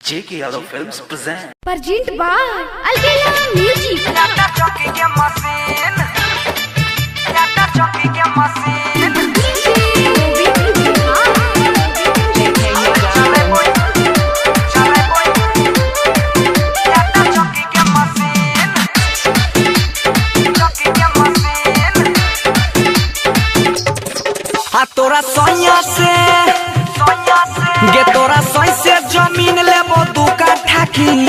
J.K. Yadav Films present. Present by Albella Music. Yata choki ke machine. Yata choki ke machine. Chale boy. Yata choki ke machine. Choki ke machine. आ तोरा सोनिया से गे तोरा सोई से जमीन लेबो दू काठा किन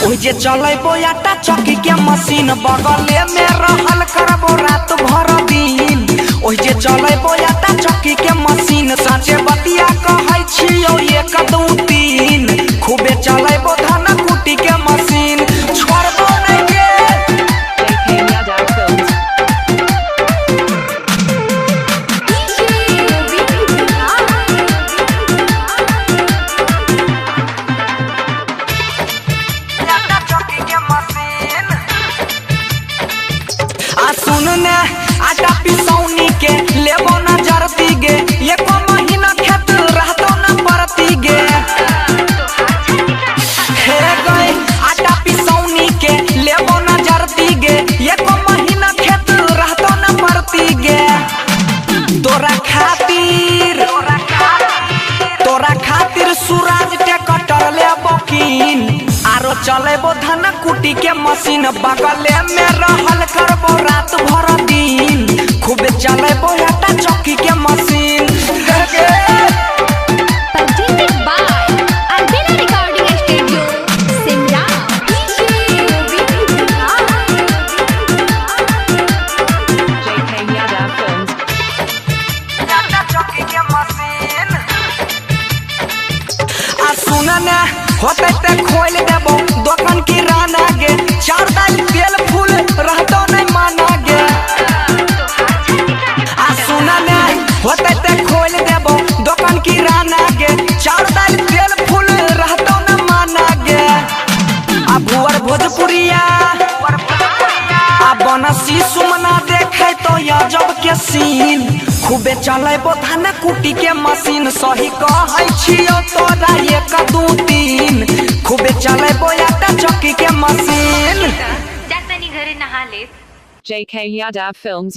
ओइ जे चलेबो आटा चक्की के मशीन बगले में रहल करबो रात भर दिन ओइ जे चलेबो आटा चक्की के मशीन साचे बतिया कहै छियो 1 2 3 खूबे चलेबो धान कुटी के मशीन छोड़बो नै के सुन ने आटा पिसौनी के लेबो ना जरती गे एको महीना खेत रहतो ना परती गे हे गई आटा पिसौनी के लेबो ना जरती गे एको महीना खेत रहतो ना परती गे तोरा खातिर सूरज के कटर लेबो किन आरो चलेबो धान कुटी के मशीन बगले में रहल करबो रात भर दिन खूबे चलेबो आटा चक्की के machine Presented by Albella Recording Studio, Simla. J.K. Yadav Films. आटा चक्की के मशीन आ सुन ने होते ते खोल देबो दुकान किराना गे चार दाल तेल फूल रहतो नहीं माना गे आ सुन ने होते ते खोल देबो दुकान किराना गे चार दाल तेल फूल रहतो न माना गे आ भुवर भोजपुरिया आ बनसी सुमना देखे तो अजब के सीन खूबे चलेबो धान कुटी के मशीन सही कहै छियो तोरा 1 2 3 खूबे चलेबो आटा चक्की के मशीन J.K. Yadav Films.